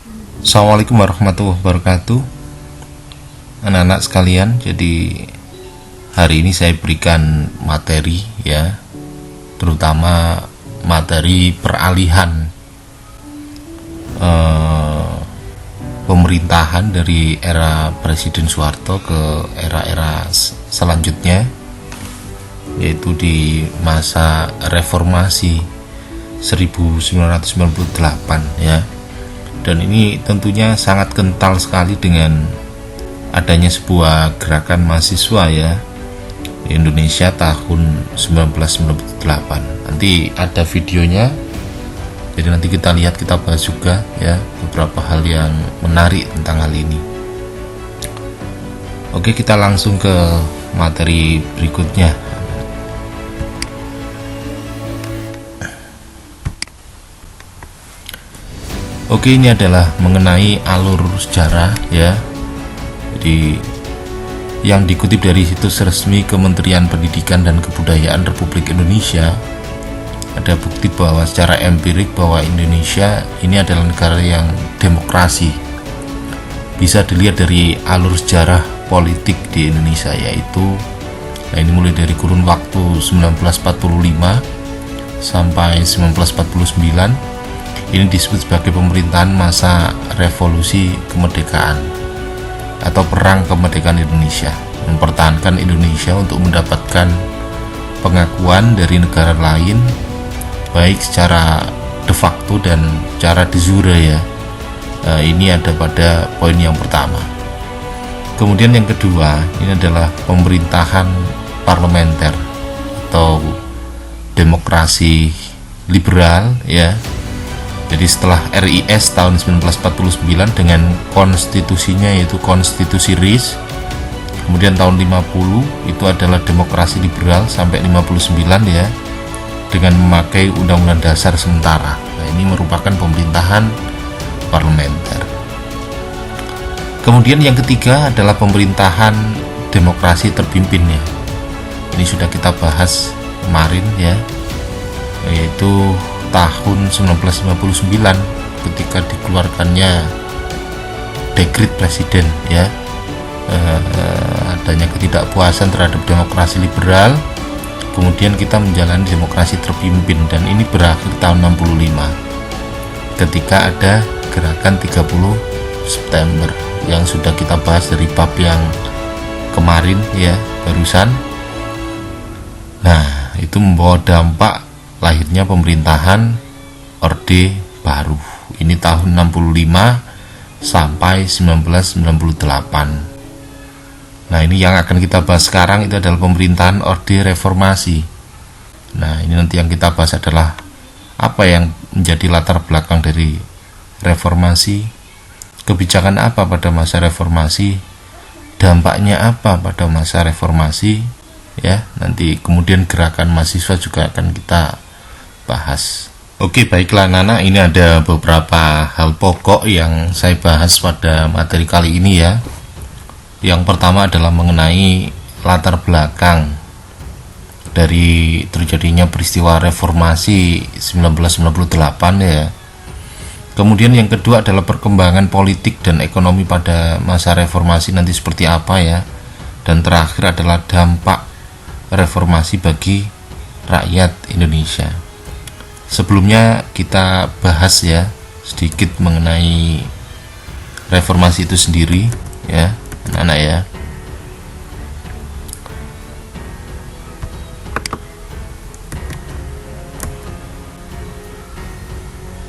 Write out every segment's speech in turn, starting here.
Assalamualaikum warahmatullahi wabarakatuh, anak-anak sekalian. Jadi hari ini saya berikan materi ya, terutama materi peralihan pemerintahan dari era Presiden Soeharto ke era-era selanjutnya, yaitu di masa reformasi 1998 ya. Dan ini tentunya sangat kental sekali dengan adanya sebuah gerakan mahasiswa ya di Indonesia tahun 1998. Nanti ada videonya, jadi nanti kita lihat, kita bahas juga ya beberapa hal yang menarik tentang hal ini. Oke, kita langsung ke materi berikutnya. Oke, ini adalah mengenai alur sejarah ya. Jadi yang dikutip dari situs resmi Kementerian Pendidikan dan Kebudayaan Republik Indonesia, ada bukti bahwa secara empirik bahwa Indonesia ini adalah negara yang demokrasi. Bisa dilihat dari alur sejarah politik di Indonesia, yaitu ini mulai dari kurun waktu 1945 sampai 1949. Ini disebut sebagai pemerintahan masa revolusi kemerdekaan atau perang kemerdekaan Indonesia, mempertahankan Indonesia untuk mendapatkan pengakuan dari negara lain, baik secara de facto dan secara de jure ya. Ini ada pada poin yang pertama. Kemudian yang kedua, ini adalah pemerintahan parlementer atau demokrasi liberal ya. Jadi setelah RIS tahun 1949 dengan konstitusinya, yaitu konstitusi RIS, kemudian tahun 50 itu adalah demokrasi liberal sampai 59 ya, dengan memakai undang-undang dasar sementara. Nah, ini merupakan pemerintahan parlementer. Kemudian yang ketiga adalah pemerintahan demokrasi terpimpin ya. Ini sudah kita bahas kemarin ya, yaitu tahun 1959 ketika dikeluarkannya dekret presiden ya, adanya ketidakpuasan terhadap demokrasi liberal, kemudian kita menjalani demokrasi terpimpin, dan ini berakhir tahun 65 ketika ada gerakan 30 September yang sudah kita bahas dari bab yang kemarin ya, barusan. Nah, itu membawa dampak lahirnya pemerintahan Orde Baru. Ini tahun 65 sampai 1998. Nah, ini yang akan kita bahas sekarang itu adalah pemerintahan Orde Reformasi. Nah, ini nanti yang kita bahas adalah apa yang menjadi latar belakang dari reformasi, kebijakan apa pada masa reformasi, dampaknya apa pada masa reformasi ya. Nanti kemudian gerakan mahasiswa juga akan kita bahas. Oke, baiklah anak-anak, ini ada beberapa hal pokok yang saya bahas pada materi kali ini ya. Yang pertama adalah mengenai latar belakang dari terjadinya peristiwa reformasi 1998 ya. Kemudian yang kedua adalah perkembangan politik dan ekonomi pada masa reformasi nanti seperti apa ya. Dan terakhir adalah dampak reformasi bagi rakyat Indonesia. Sebelumnya kita bahas ya sedikit mengenai reformasi itu sendiri ya, anak-anak ya.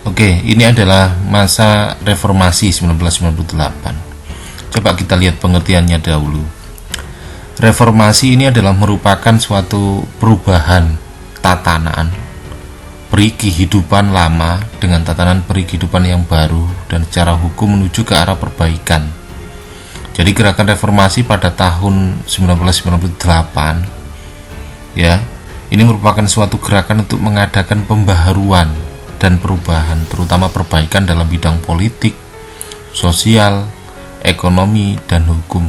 Oke, ini adalah masa reformasi 1998. Coba kita lihat pengertiannya dahulu. Reformasi ini adalah merupakan suatu perubahan tatanan kehidupan lama dengan tatanan kehidupan yang baru dan secara hukum menuju ke arah perbaikan. Jadi gerakan reformasi pada tahun 1998 ya, ini merupakan suatu gerakan untuk mengadakan pembaharuan dan perubahan, terutama perbaikan dalam bidang politik, sosial, ekonomi, dan hukum.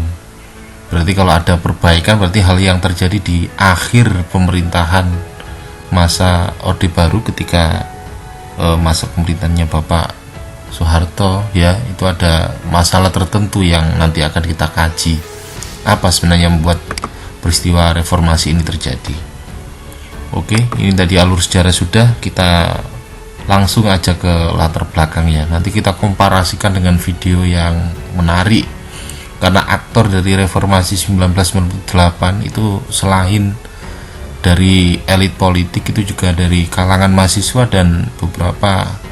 Berarti kalau ada perbaikan berarti hal yang terjadi di akhir pemerintahan masa Orde Baru ketika masa pemerintahannya Bapak Soeharto ya, itu ada masalah tertentu yang nanti akan kita kaji apa sebenarnya membuat peristiwa reformasi ini terjadi. Oke, ini tadi alur sejarah sudah, kita langsung aja ke latar belakang ya. Nanti kita komparasikan dengan video yang menarik, karena aktor dari reformasi 1998 itu selain dari elit politik, itu juga dari kalangan mahasiswa dan beberapa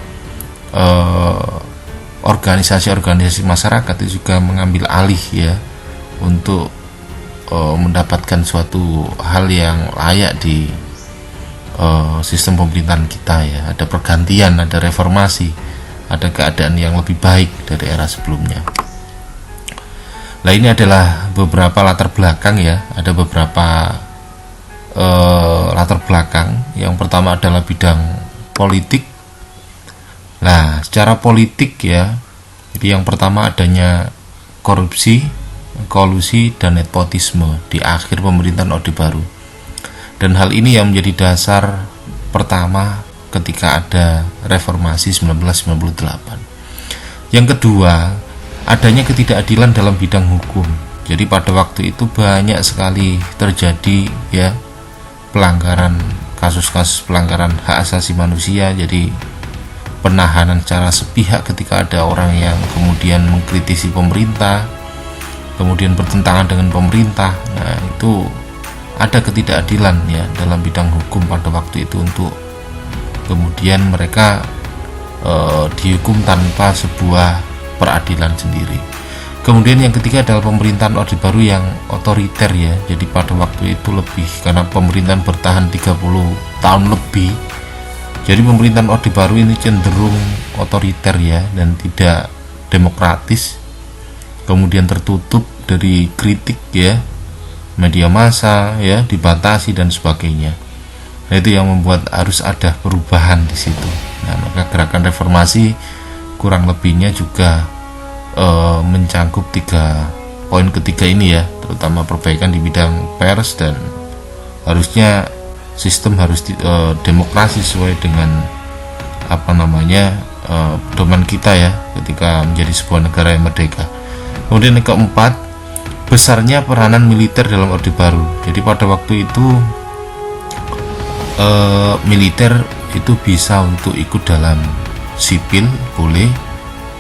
organisasi-organisasi masyarakat itu juga mengambil alih ya, untuk mendapatkan suatu hal yang layak di sistem pemerintahan kita ya. Ada pergantian, ada reformasi, ada keadaan yang lebih baik dari era sebelumnya. Nah, ini adalah beberapa latar belakang ya, ada beberapa latar belakang. Yang pertama adalah bidang politik. Nah, secara politik ya, jadi yang pertama adanya korupsi, kolusi, dan nepotisme di akhir pemerintahan Orde Baru. Dan hal ini yang menjadi dasar pertama ketika ada reformasi 1998. Yang kedua, adanya ketidakadilan dalam bidang hukum. Jadi pada waktu itu banyak sekali terjadi ya pelanggaran, kasus-kasus pelanggaran hak asasi manusia. Jadi penahanan secara sepihak ketika ada orang yang kemudian mengkritisi pemerintah, kemudian bertentangan dengan pemerintah. Nah, itu ada ketidakadilan ya dalam bidang hukum pada waktu itu, untuk kemudian mereka dihukum tanpa sebuah peradilan sendiri. Kemudian yang ketiga adalah pemerintahan Orde Baru yang otoriter ya. Jadi pada waktu itu lebih, karena pemerintahan bertahan 30 tahun lebih, jadi pemerintahan Orde Baru ini cenderung otoriter ya, dan tidak demokratis, kemudian tertutup dari kritik ya, media massa ya dibatasi dan sebagainya. Nah, itu yang membuat harus ada perubahan di situ. Nah, maka gerakan reformasi kurang lebihnya juga mencangkup 3 poin ketiga ini ya, terutama perbaikan di bidang pers, dan harusnya sistem harus demokrasi sesuai dengan pedoman kita ya ketika menjadi sebuah negara yang merdeka. Kemudian yang keempat, besarnya peranan militer dalam Orde Baru. Jadi pada waktu itu militer itu bisa untuk ikut dalam sipil boleh,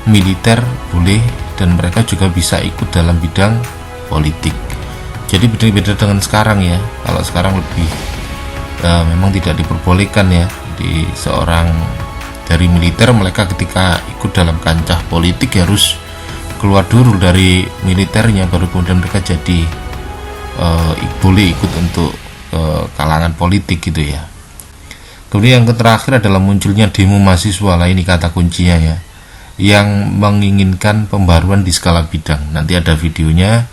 militer boleh, dan mereka juga bisa ikut dalam bidang politik. Jadi beda-beda dengan sekarang ya. Kalau sekarang lebih memang tidak diperbolehkan ya, di seorang dari militer, mereka ketika ikut dalam kancah politik harus keluar dulu dari militernya, baru kemudian mereka jadi boleh ikut untuk kalangan politik gitu ya. Kemudian yang terakhir adalah munculnya demo mahasiswa. Lah, ini kata kuncinya ya, yang menginginkan pembaruan di skala bidang. Nanti ada videonya,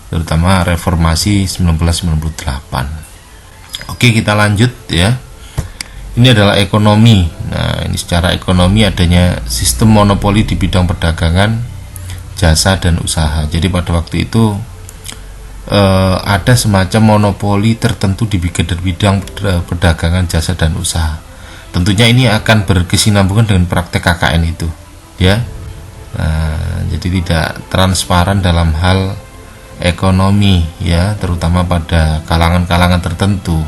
terutama reformasi 1998. Oke, kita lanjut ya. Ini adalah ekonomi. Nah, ini secara ekonomi adanya sistem monopoli di bidang perdagangan, jasa, dan usaha. Jadi pada waktu itu ada semacam monopoli tertentu di bidang perdagangan, jasa, dan usaha. Tentunya ini akan berkesinambungan dengan praktek KKN itu ya. Nah, jadi tidak transparan dalam hal ekonomi ya, terutama pada kalangan-kalangan tertentu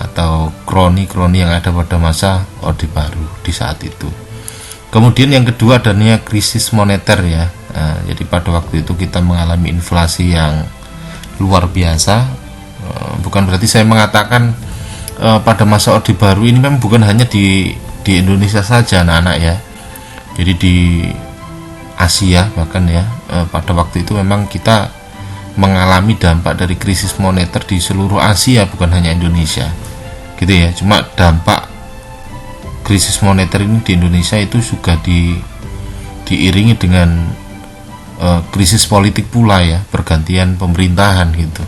atau kroni-kroni yang ada pada masa Orde Baru di saat itu. Kemudian yang kedua adanya krisis moneter ya. Nah, jadi pada waktu itu kita mengalami inflasi yang luar biasa. Bukan berarti saya mengatakan pada masa Orde Baru ini memang bukan hanya di Indonesia saja anak-anak ya. Jadi di Asia bahkan ya, pada waktu itu memang kita mengalami dampak dari krisis moneter di seluruh Asia, bukan hanya Indonesia gitu ya. Cuma dampak krisis moneter ini di Indonesia itu juga diiringi dengan krisis politik pula ya, pergantian pemerintahan gitu.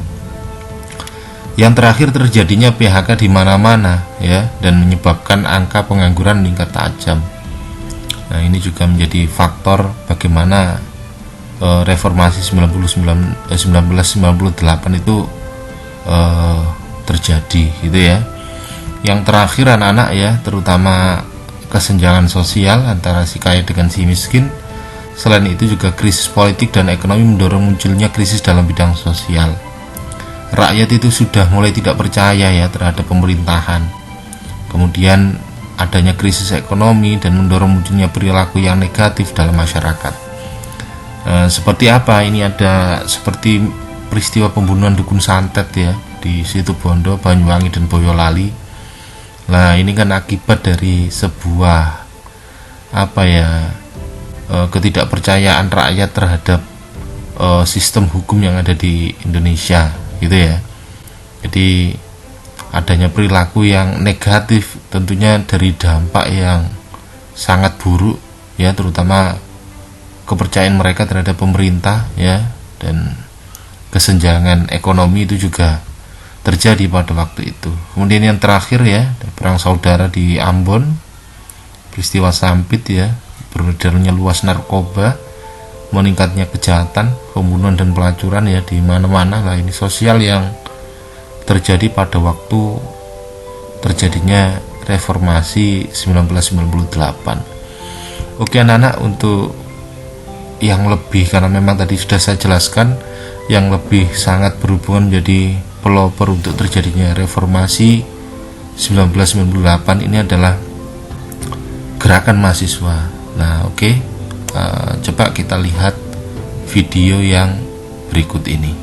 Yang terakhir terjadinya PHK di mana-mana ya, dan menyebabkan angka pengangguran meningkat tajam. Nah, ini juga menjadi faktor bagaimana reformasi 1998 itu terjadi gitu ya. Yang terakhir anak-anak ya, terutama kesenjangan sosial antara si kaya dengan si miskin. Selain itu juga krisis politik dan ekonomi mendorong munculnya krisis dalam bidang sosial. Rakyat itu sudah mulai tidak percaya ya terhadap pemerintahan. Kemudian adanya krisis ekonomi dan mendorong munculnya perilaku yang negatif dalam masyarakat. Seperti apa? Ini ada seperti peristiwa pembunuhan dukun santet ya di Situbondo, Banyuwangi dan Boyolali. Nah, ini kan akibat dari sebuah ketidakpercayaan rakyat terhadap sistem hukum yang ada di Indonesia gitu ya. Jadi adanya perilaku yang negatif tentunya dari dampak yang sangat buruk ya, terutama kepercayaan mereka terhadap pemerintah ya, dan kesenjangan ekonomi itu juga terjadi pada waktu itu. Kemudian yang terakhir ya, perang saudara di Ambon, peristiwa Sampit ya, beredarnya luas narkoba, meningkatnya kejahatan, pembunuhan dan pelacuran ya di mana-mana lah. Ini sosial yang terjadi pada waktu terjadinya reformasi 1998. Oke anak-anak, untuk yang lebih, karena memang tadi sudah saya jelaskan, yang lebih sangat berhubungan menjadi pelopor untuk terjadinya reformasi 1998 ini adalah gerakan mahasiswa. Nah oke, coba kita lihat video yang berikut ini.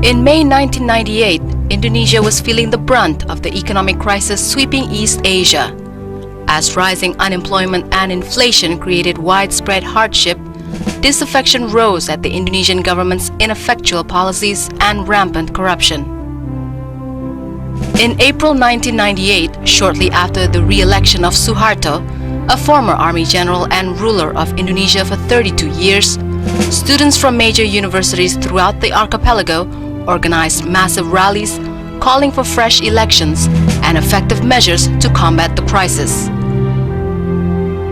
In May 1998, Indonesia was feeling the brunt of the economic crisis sweeping East Asia. As rising unemployment and inflation created widespread hardship, disaffection rose at the Indonesian government's ineffectual policies and rampant corruption. In April 1998, shortly after the re-election of Suharto, a former army general and ruler of Indonesia for 32 years, students from major universities throughout the archipelago organized massive rallies calling for fresh elections and effective measures to combat the crisis.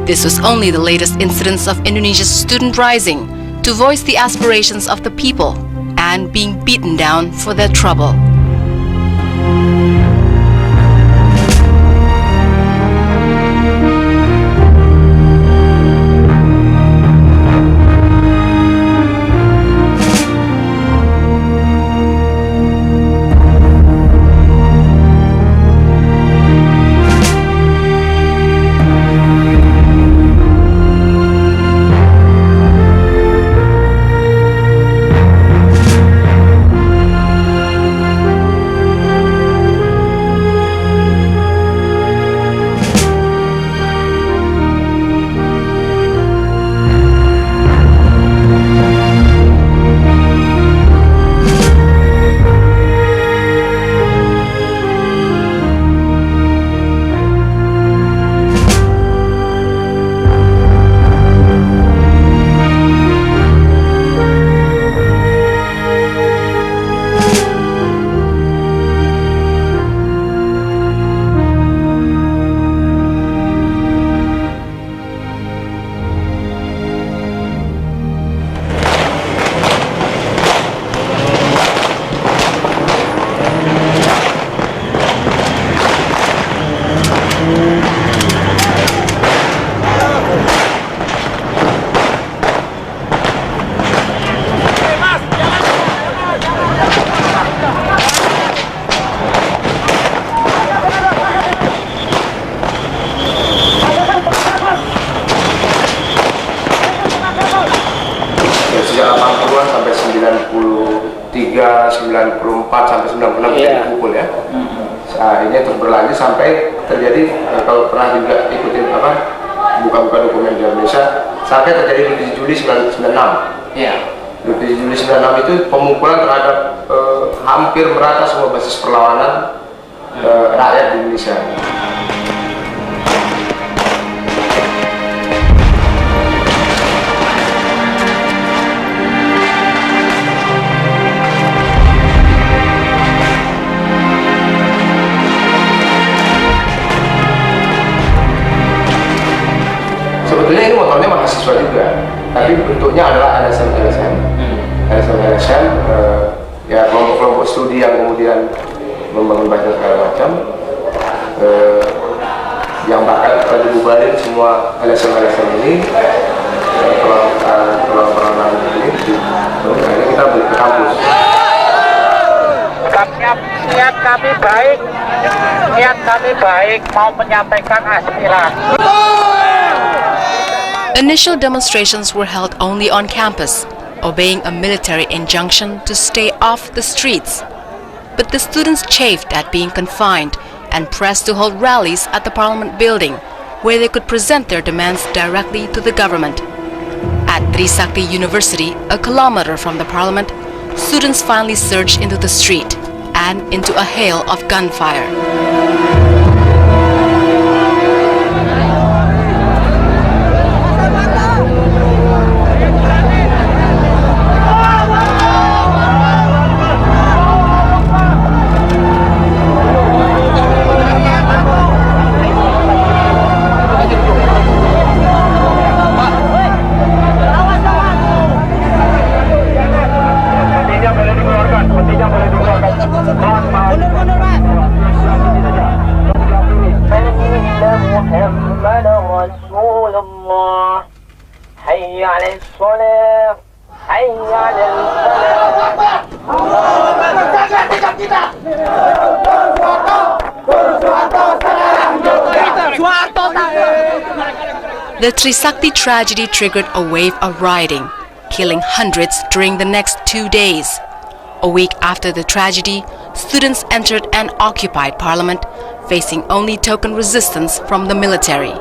This was only the latest incidence of Indonesia's student rising to voice the aspirations of the people and being beaten down for their trouble. Nah, ini terus berlanjut sampai terjadi kalau pernah juga ikutin buka-buka dokumen di Indonesia, sampai terjadi Juli 96. Iya. Juli 96 itu pemukulan terhadap hampir merata semua basis perlawanan rakyat di Indonesia. Sebetulnya ini motornya mahasiswa juga, tapi bentuknya adalah LSM, ya kelompok-kelompok studi yang kemudian membangun basis segala macam, yang bahkan pada dibubarin semua LSM ini, perlawanan ini, terus akhirnya kita balik ke kampus. Niat kami baik mau menyampaikan aspirasi. Initial demonstrations were held only on campus, obeying a military injunction to stay off the streets. But the students chafed at being confined and pressed to hold rallies at the Parliament building, where they could present their demands directly to the government. At Trisakti University, a kilometer from the Parliament, students finally surged into the street and into a hail of gunfire. The Trisakti tragedy triggered a wave of rioting, killing hundreds during the next 2 days. A week after the tragedy, students entered an occupied parliament, facing only token resistance from the military.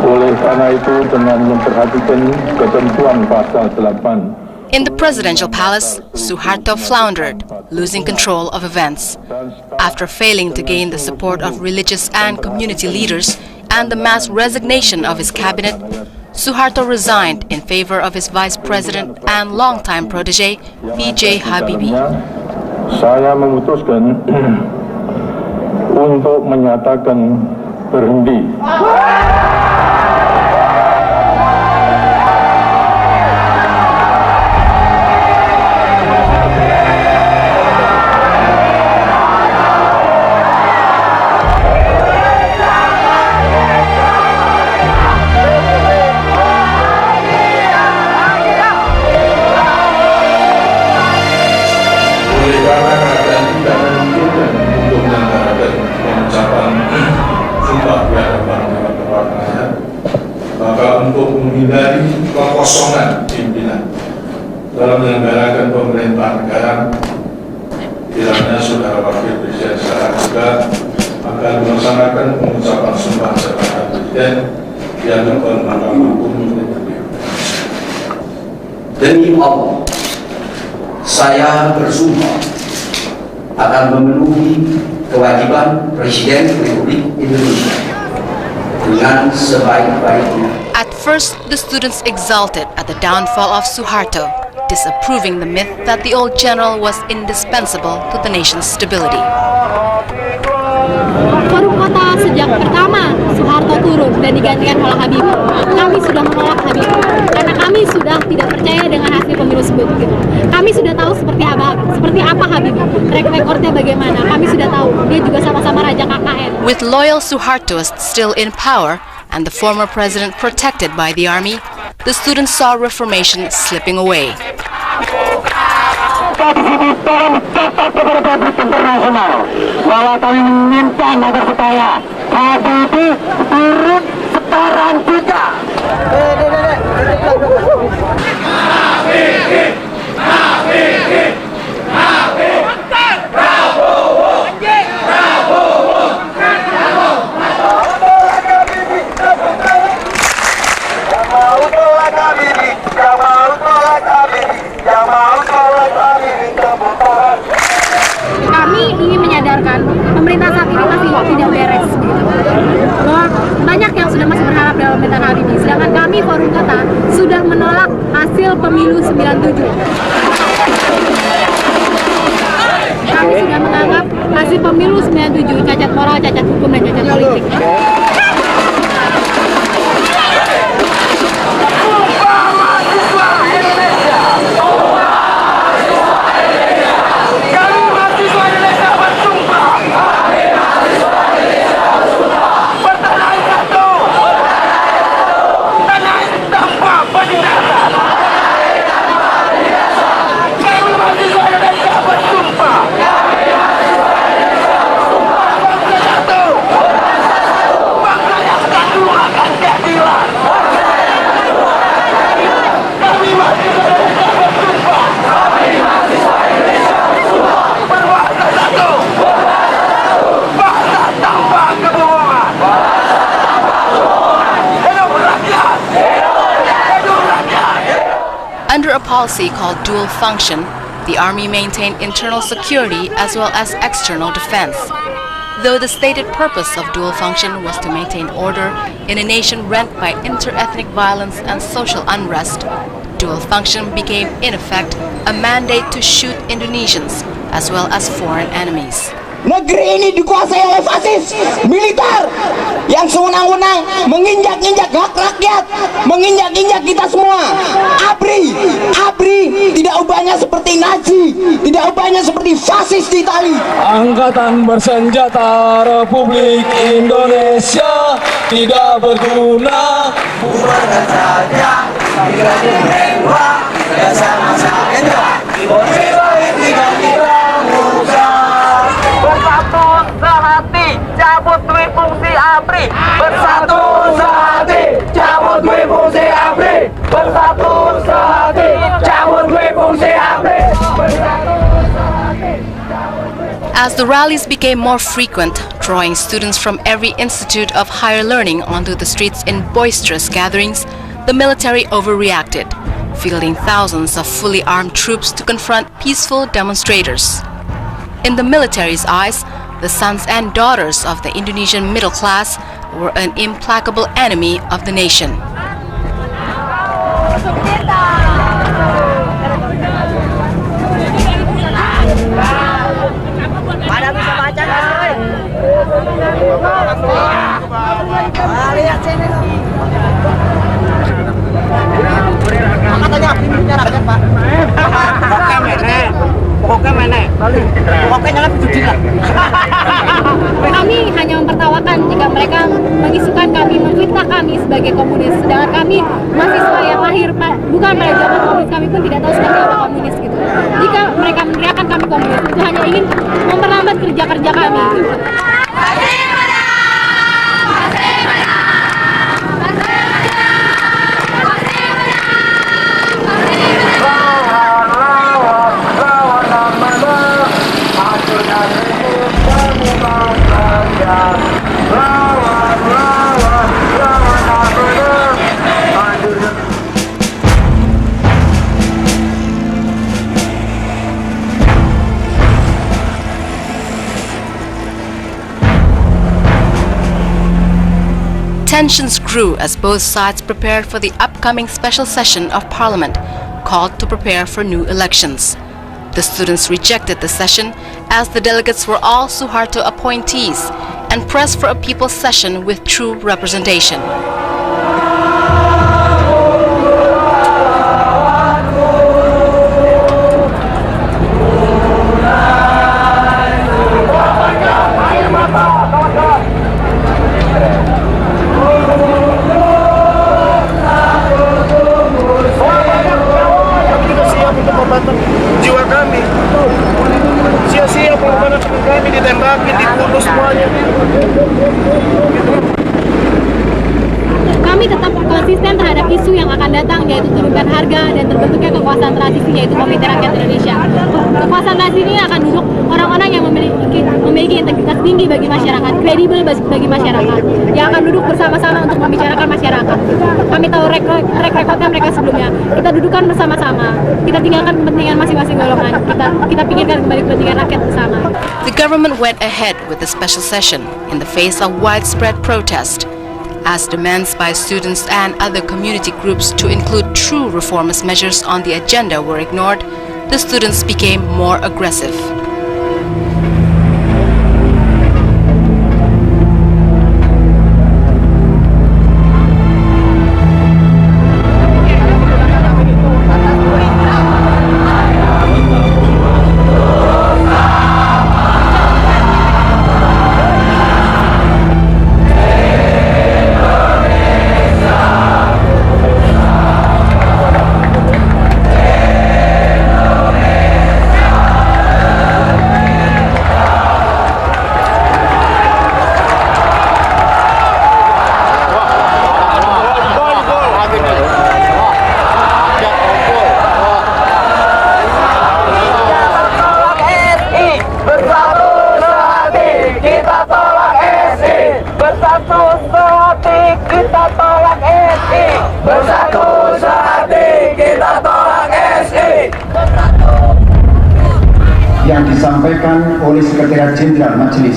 Oleh karena itu, dengan memperhatikan ketentuan pasal 8. In the presidential palace, Suharto floundered, losing control of events. After failing to gain the support of religious and community leaders and the mass resignation of his cabinet, Suharto resigned in favor of his vice president and longtime protege, B.J. Habibie. Saya memutuskan untuk menyatakan berhenti. Untuk menghindari kekosongan pimpinan dalam menyelenggarakan pemerintahan negara, kiranya Saudara Wakil Presiden secara juga akan melaksanakan pengucapan sumpah jabatan Presiden yang bermakna hukum. Demi Allah, saya bersumpah akan memenuhi kewajiban Presiden Republik Indonesia dengan sebaik-baiknya. At first, the students exulted at the downfall of Suharto, disapproving the myth that the old general was indispensable to the nation's stability. Forum Kota sejak pertama Suharto turun dan digantikan oleh Habibie, kami sudah menolak Habibie karena kami sudah tidak percaya dengan hasil pemilu sebelumnya. Kami sudah tahu seperti apa Habibie, track recordnya bagaimana. Kami sudah tahu dia juga sama-sama raja KKN. With loyal Suhartoists still in power and the former president protected by the army, the students saw reformation slipping away. Bahwa kami menginginkan agar supaya HBP turun setoran juga. Kami ingin menyadarkan pemerintah saat ini masih tidak beres gitu. Bahwa banyak yang sudah masih berharap dalam pemerintahan Habibie, sedangkan kami Forum Kota sudah menolak hasil pemilu 97. Kami sudah menganggap hasil pemilu 97 cacat moral, cacat hukum, dan cacat politik. Under a policy called dual function, the army maintained internal security as well as external defense. Though the stated purpose of dual function was to maintain order in a nation rent by inter-ethnic violence and social unrest, dual function became in effect a mandate to shoot Indonesians as well as foreign enemies. Negeri ini dikuasai oleh fasis militer yang sewenang-wenang menginjak-injak hak rakyat, menginjak-injak kita semua. ABRI tidak ubahnya seperti Nazi, tidak ubahnya seperti fasis di Itali. Angkatan Bersenjata Republik Indonesia tidak berguna. Bubarkan saja, migrasi mewah, sama-sama bersatu sehati, cabut dui fungsi ABRI. Bersatu sehati, cabut dui fungsi ABRI. Bersatu sehati, cabut dui fungsi ABRI. As the rallies became more frequent, drawing students from every institute of higher learning onto the streets in boisterous gatherings, the military overreacted, fielding thousands of fully armed troops to confront peaceful demonstrators. In the military's eyes, the sons and daughters of the Indonesian middle class were an implacable enemy of the nation. Pada bisa baca nggak sih? Lihat sini dong. Katanya punya rakyat Pak. Pokoknya mana? Pokoknya jangan cuci lah. Kami hanya mempertawakan jika mereka mengisukan kami, memfitnah kami sebagai komunis. Sedangkan kami mahasiswa yang lahir bukan pada zaman komunis, kami pun tidak tahu seperti apa komunis gitu. Jika mereka meneriakan kami komunis, itu hanya ingin memperlambat kerja-kerja kami. Tensions grew as both sides prepared for the upcoming special session of Parliament, called to prepare for new elections. The students rejected the session as the delegates were all Suharto appointees and pressed for a people's session with true representation. konsisten terhadap isu yang akan datang, yaitu turunkan harga dan terbentuknya kekuasaan transisi, yaitu Komite Rakyat Indonesia. Kekuasaan transisi ini akan duduk orang-orang yang memiliki integritas tinggi bagi masyarakat, kredibel bagi masyarakat, yang akan duduk bersama-sama untuk membicarakan masyarakat. Kami tahu track recordnya mereka sebelumnya. Kita dudukan bersama-sama, kita tinggalkan kepentingan masing-masing golongan, kita pikirkan kembali kepentingan rakyat bersama. The government went ahead with the special session in the face of widespread protest. As demands by students and other community groups to include true reformist measures on the agenda were ignored, the students became more aggressive. Yang disampaikan oleh Sekretariat Jenderal Majelis,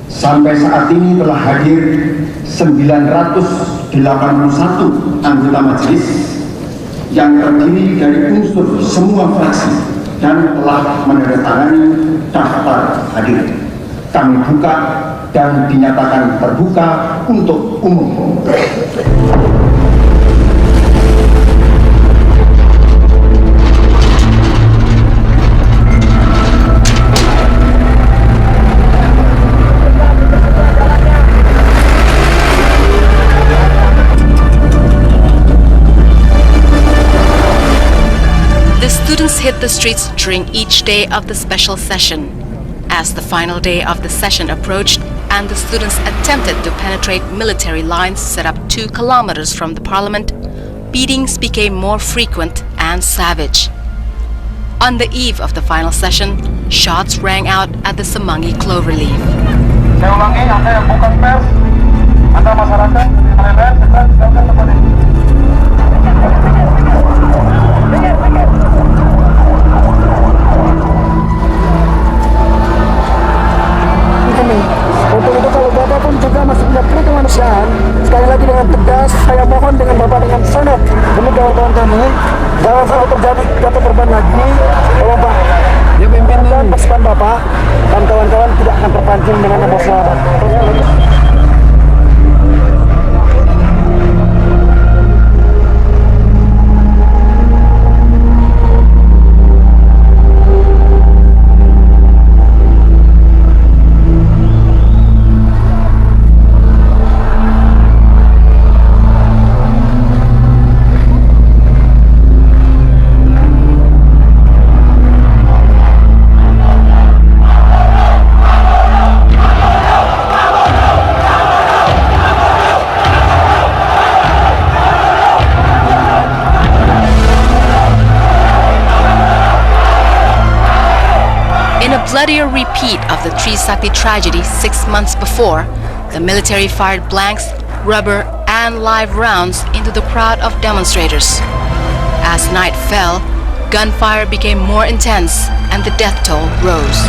sampai saat ini telah hadir 981 anggota majelis yang terdiri dari unsur semua fraksi dan telah menandatangani daftar hadir. Kami buka dan dinyatakan terbuka untuk umum. Students hit the streets during each day of the special session. As the final day of the session approached and the students attempted to penetrate military lines set up 2 kilometers from the parliament, beatings became more frequent and savage. On the eve of the final session, shots rang out at the Semanggi Cloverleaf. Saya ulangi, Anda yang bukan pers, Anda masyarakat, kalian sedang tempat ini. Untuk itu kalau Bapak pun juga masih punya peri kemanusiaan, sekali lagi dengan tegas saya mohon dengan Bapak dengan sangat demi kawan-kawan kami, jangan sampai terjadi jatuh korban lagi. Tolong Pak, ya pimpinan pasukan Bapak dan kawan-kawan tidak akan terpancing dengan emosional. Bloodier repeat of the Trisakti tragedy 6 months before, the military fired blanks, rubber, and live rounds into the crowd of demonstrators. As night fell, gunfire became more intense and the death toll rose.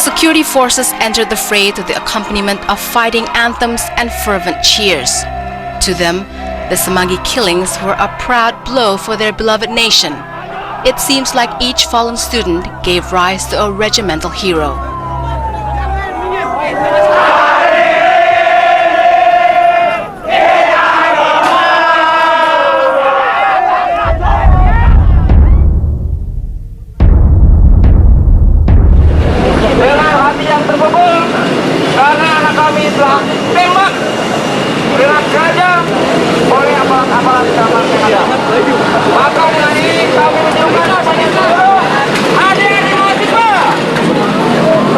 security forces entered the fray to the accompaniment of fighting anthems and fervent cheers. To them, the Semanggi killings were a proud blow for their beloved nation. It seems like each fallen student gave rise to a regimental hero. Dengan hati yang terpukul karena anak kami telah tembak dengan sengaja oleh aparat keamanan Indonesia. Maka dengan ini kami menunjukkan adik-adik mahasiswa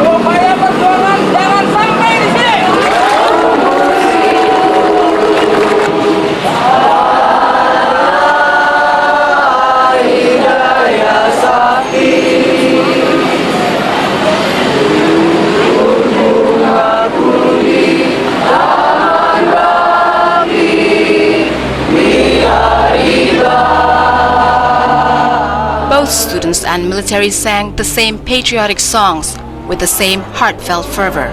supaya perjuangan jangan sampai di sini. Both students and military sang the same patriotic songs with the same heartfelt fervor.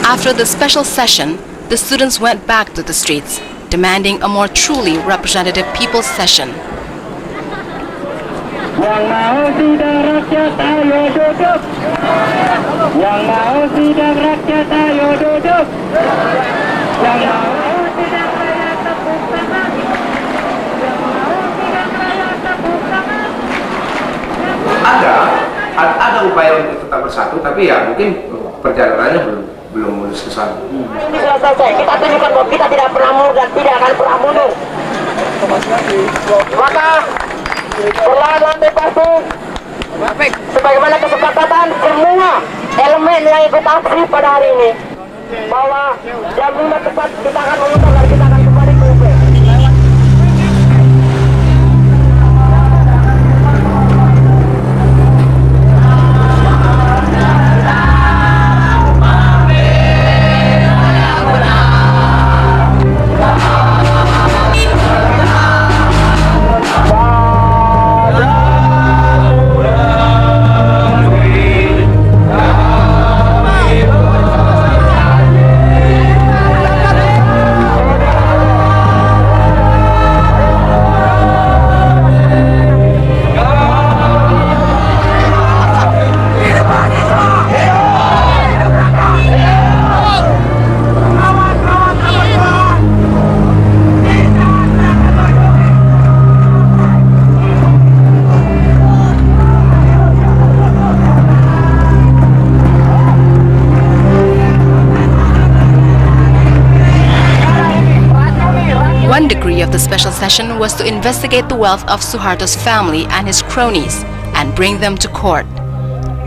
After the special session, the students went back to the streets, demanding a more truly representative people's session. Yang mau sidang rakyat ayo duduk. Yang mau sidang rakyat ayo duduk. Yang mau sidang rakyat tepuk tangan. Yang mau sidang rakyat tepuk tangan. Ada upaya untuk tetap bersatu, tapi ya mungkin perjalanannya belum mulus ke sana. Ini sudah selesai. Kita tunjukkan bahwa kita tidak pernah mundur dan tidak akan pernah mundur. Maka perlahan-lahan pasti sebagaimana kesepakatan semua elemen yang ikut aksi pada hari ini bahwa jam 5 tepat kita akan mengundang dan kita akan kembali ke UP. One decree of the special session was to investigate the wealth of Suharto's family and his cronies and bring them to court.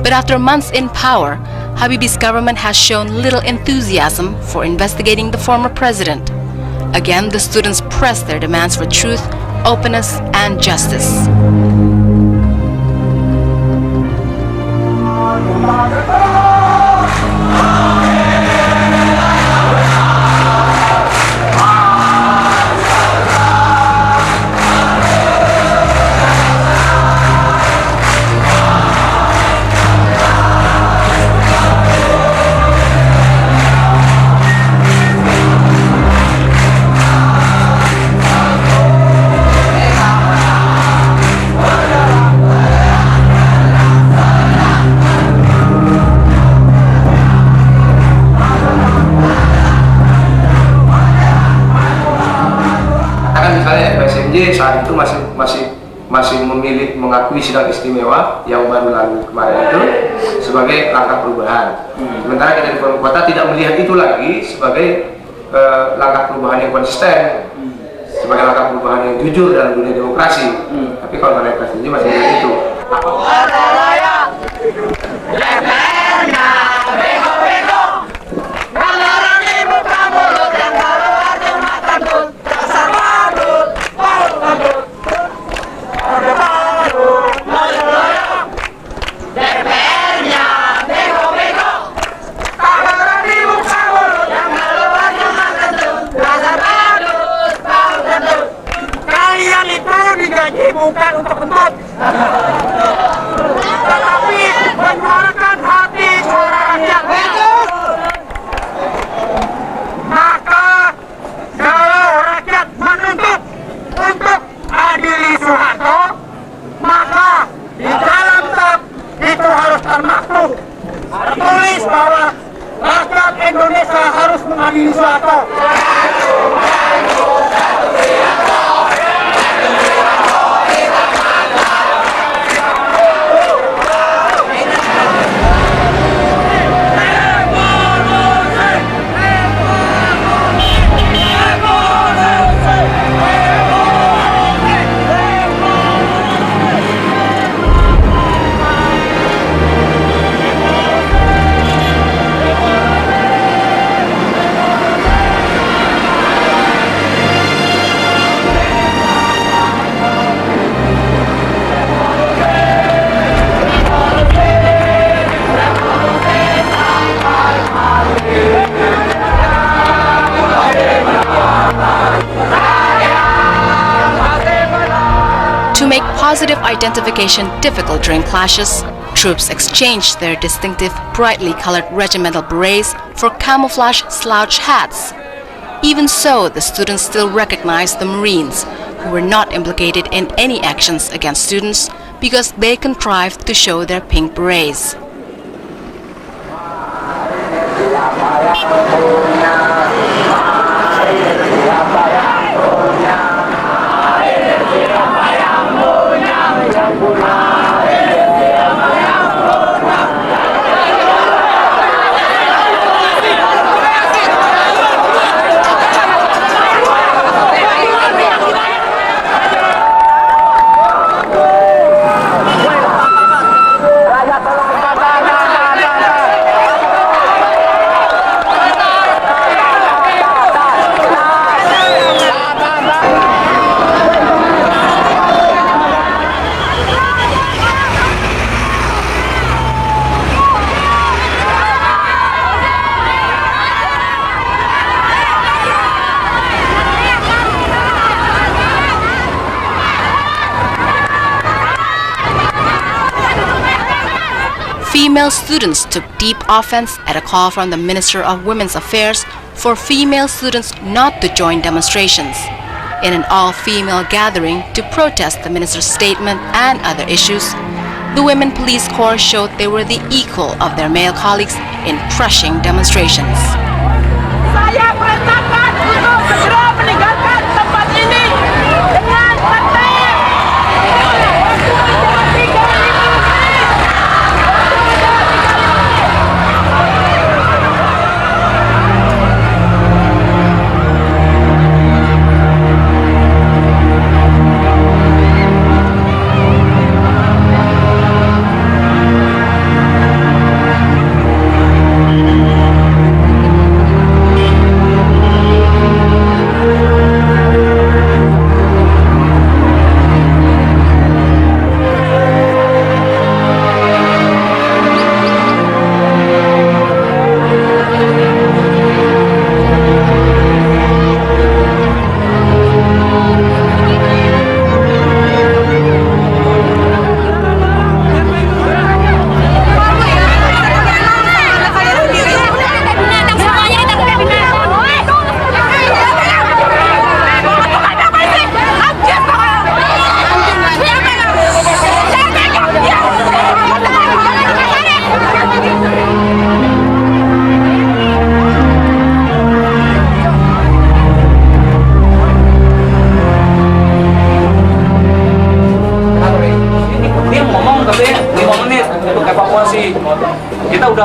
But after months in power, Habibie's government has shown little enthusiasm for investigating the former president. Again, the students pressed their demands for truth, openness, and justice. misalnya FSMJ saat itu masih memilih mengakui sidang istimewa yang baru lalu kemarin itu sebagai langkah perubahan. Sementara kita di Forum Kota tidak melihat itu lagi sebagai langkah perubahan yang konsisten, sebagai langkah perubahan yang jujur dalam dunia demokrasi. Tapi kalau dari FSMJ masih melihat itu. Kalian itu digaji bukan untuk kentut, tetapi menyuarakan hati suara rakyat. Maka kalau rakyat menuntut untuk adili Soeharto, maka di dalam tab itu harus termaktub tertulis bahwa rakyat Indonesia harus mengadili Soeharto. To make positive identification difficult during clashes, troops exchanged their distinctive, brightly colored regimental berets for camouflage slouch hats. Even so, the students still recognized the Marines, who were not implicated in any actions against students because they contrived to show their pink berets. Female students took deep offense at a call from the Minister of Women's Affairs for female students not to join demonstrations. In an all-female gathering to protest the minister's statement and other issues, the Women Police Corps showed they were the equal of their male colleagues in crushing demonstrations. Saya perintahkan untuk segera meninggalkan tempat ini dengan tertib.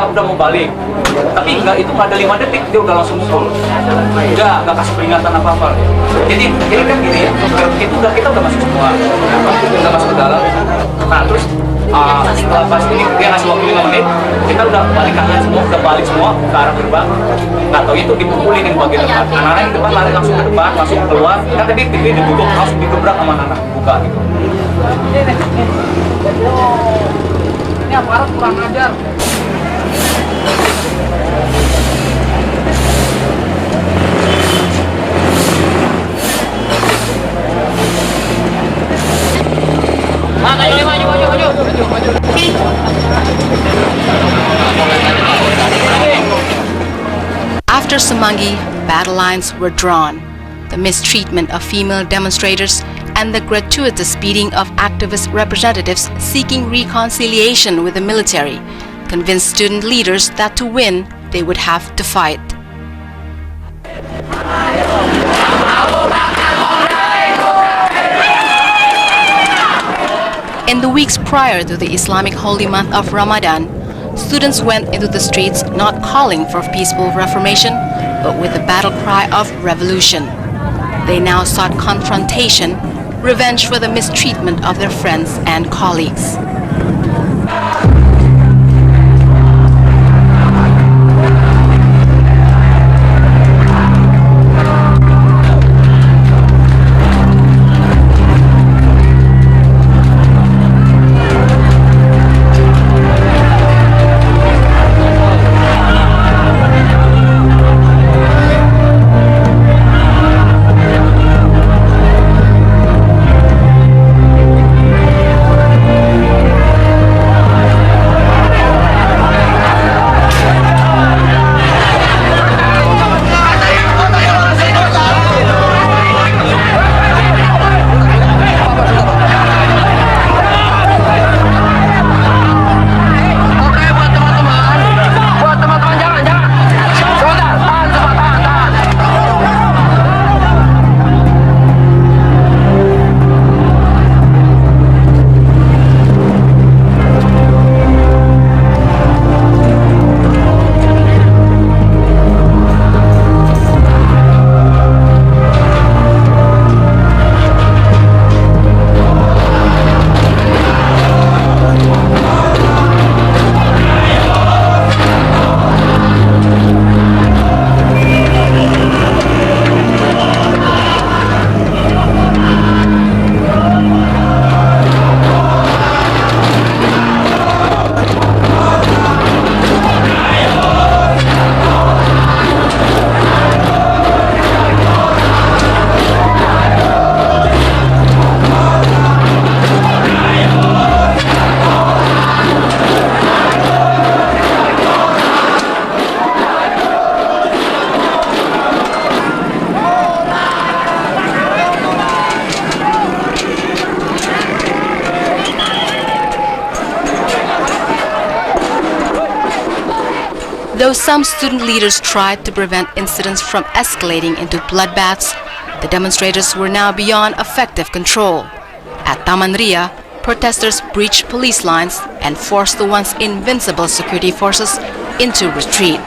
udah mau balik, tapi itu nggak ada 5 detik dia udah langsung sol, nggak kasih peringatan apa-apa. Jadi kan gini ya, kita udah masuk semua, udah masuk ke dalam. Nah terus setelah pas ini dia ngasih waktu 5 menit, kita udah balik kalian semua, udah balik semua ke arah gerbang. Nggak tahu itu dipukulin di bagian depan, anak-anak di depan lari langsung ke depan, masuk keluar. Kan tadi pintu ditutup, langsung digebrak sama anak-anak buka gitu. Ini aparat kurang ajar. Maju. After Semanggi, battle lines were drawn. The mistreatment of female demonstrators and the gratuitous beating of activist representatives seeking reconciliation with the military convinced student leaders that to win, they would have to fight. In the weeks prior to the Islamic holy month of Ramadan, students went into the streets not calling for peaceful reformation, but with the battle cry of revolution. They now sought confrontation, revenge for the mistreatment of their friends and colleagues. Though some student leaders tried to prevent incidents from escalating into bloodbaths, the demonstrators were now beyond effective control. At Taman Ria, protesters breached police lines and forced the once invincible security forces into retreat.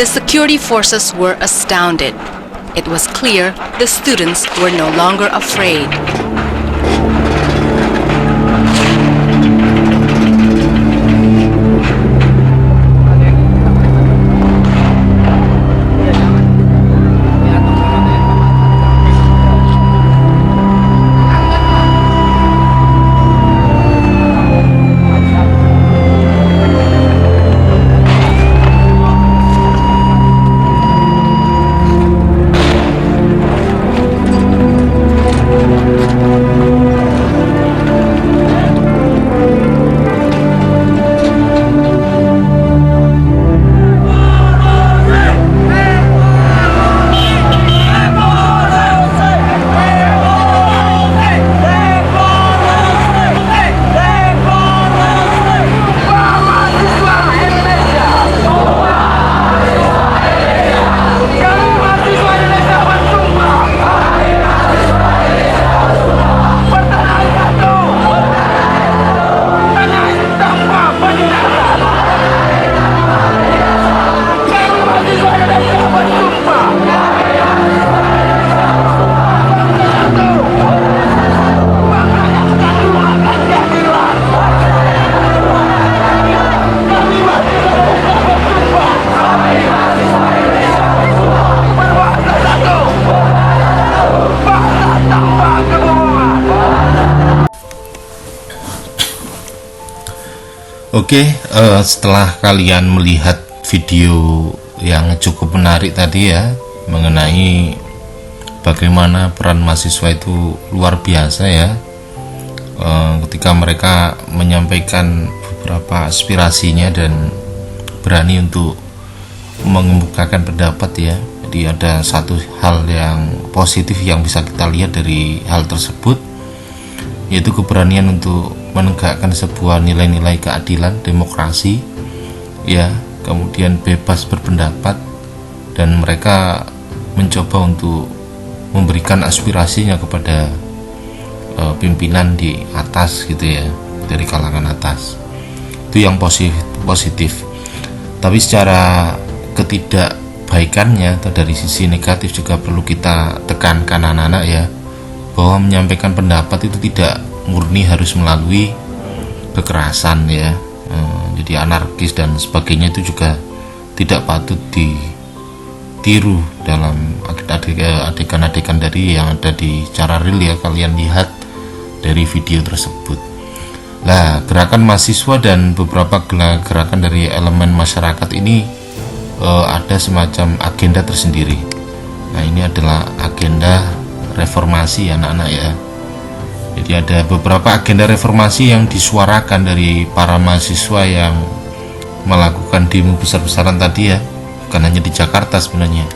The security forces were astounded. It was clear the students were no longer afraid. Oke, setelah kalian melihat video yang cukup menarik tadi ya, mengenai bagaimana peran mahasiswa itu luar biasa ya, ketika mereka menyampaikan beberapa aspirasinya dan berani untuk mengemukakan pendapat ya. Jadi ada satu hal yang positif yang bisa kita lihat dari hal tersebut, yaitu keberanian untuk menegakkan sebuah nilai-nilai keadilan, demokrasi ya, kemudian bebas berpendapat, dan mereka mencoba untuk memberikan aspirasinya kepada pimpinan di atas gitu ya, dari kalangan atas. Itu yang positif. Tapi secara ketidakbaikannya atau dari sisi negatif juga perlu kita tekankan anak-anak ya, bahwa menyampaikan pendapat itu tidak murni harus melalui kekerasan ya, jadi anarkis dan sebagainya itu juga tidak patut ditiru dalam adegan-adegan dari yang ada di cara real ya, kalian lihat dari video tersebut. Nah, gerakan mahasiswa dan beberapa gerakan dari elemen masyarakat ini ada semacam agenda tersendiri. Nah, ini adalah agenda reformasi anak-anak ya. Jadi ada beberapa agenda reformasi yang disuarakan dari para mahasiswa yang melakukan demo besar-besaran tadi ya, bukan hanya di Jakarta sebenarnya,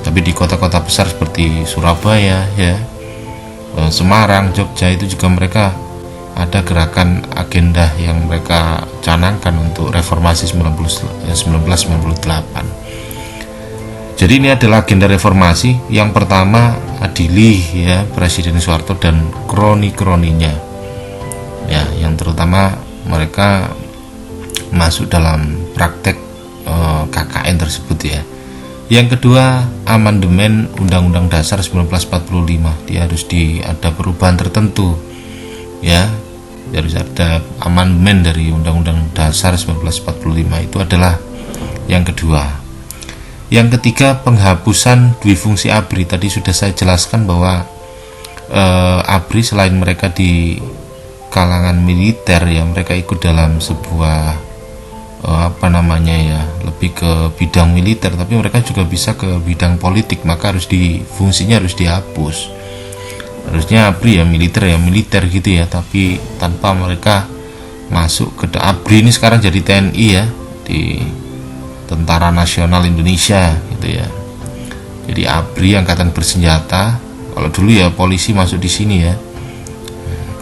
tapi di kota-kota besar seperti Surabaya ya, Semarang, Jogja, itu juga mereka ada gerakan agenda yang mereka canangkan untuk reformasi 1998. Jadi ini adalah agenda reformasi. Yang pertama, adili ya Presiden Soeharto dan kroni-kroninya ya, yang terutama mereka masuk dalam praktek KKN tersebut ya. Yang kedua, amandemen Undang-Undang Dasar 1945. Dia harus ada perubahan tertentu ya, harus ada amandemen dari Undang-Undang Dasar 1945. Itu adalah yang kedua. Yang ketiga, penghapusan duifungsi ABRI. Tadi sudah saya jelaskan bahwa ABRI selain mereka di kalangan militer ya, mereka ikut dalam sebuah lebih ke bidang militer, tapi mereka juga bisa ke bidang politik, maka fungsinya harus dihapus. Harusnya ABRI ya militer gitu ya, tapi tanpa mereka masuk ke ABRI ini sekarang jadi TNI ya, di Tentara Nasional Indonesia gitu ya. Jadi ABRI, Angkatan Bersenjata. Kalau dulu ya polisi masuk di sini ya,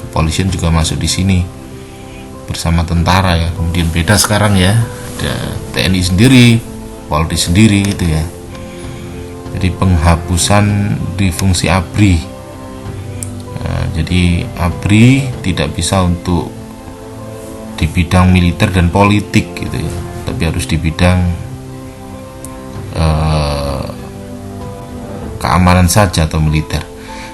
kepolisian juga masuk di sini bersama tentara ya. Kemudian beda sekarang ya, ada TNI sendiri, Polri sendiri gitu ya. Jadi penghapusan di fungsi ABRI. Jadi ABRI tidak bisa untuk di bidang militer dan politik gitu ya, tapi harus di bidang keamanan saja atau militer.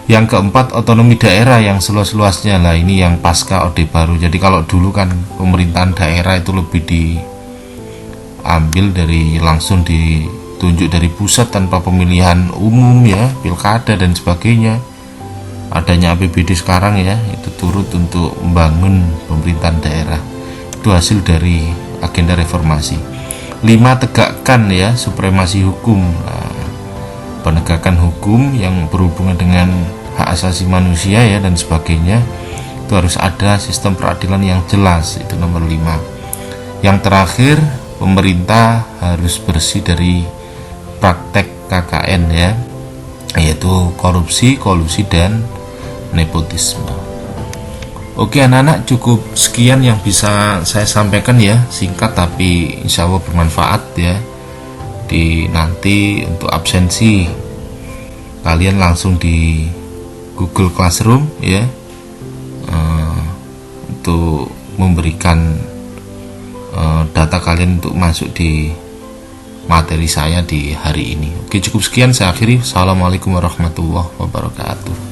Yang keempat, otonomi daerah yang seluas-luasnya. Lah ini yang pasca Orde Baru. Jadi kalau dulu kan pemerintahan daerah itu lebih diambil dari, langsung ditunjuk dari pusat tanpa pemilihan umum ya, pilkada dan sebagainya. Adanya APBD sekarang ya, itu turut untuk membangun pemerintahan daerah. Itu hasil dari agenda reformasi. 5, tegakkan ya supremasi hukum. Nah, penegakan hukum yang berhubungan dengan hak asasi manusia ya dan sebagainya, itu harus ada sistem peradilan yang jelas. Itu nomor 5. Yang terakhir, pemerintah harus bersih dari praktek KKN ya, yaitu korupsi, kolusi, dan nepotisme. Oke anak-anak, cukup sekian yang bisa saya sampaikan ya, singkat tapi insya Allah bermanfaat ya. Nanti untuk absensi kalian langsung di Google Classroom ya, untuk memberikan data kalian untuk masuk di materi saya di hari ini. Oke, cukup sekian saya akhiri. Assalamualaikum warahmatullahi wabarakatuh.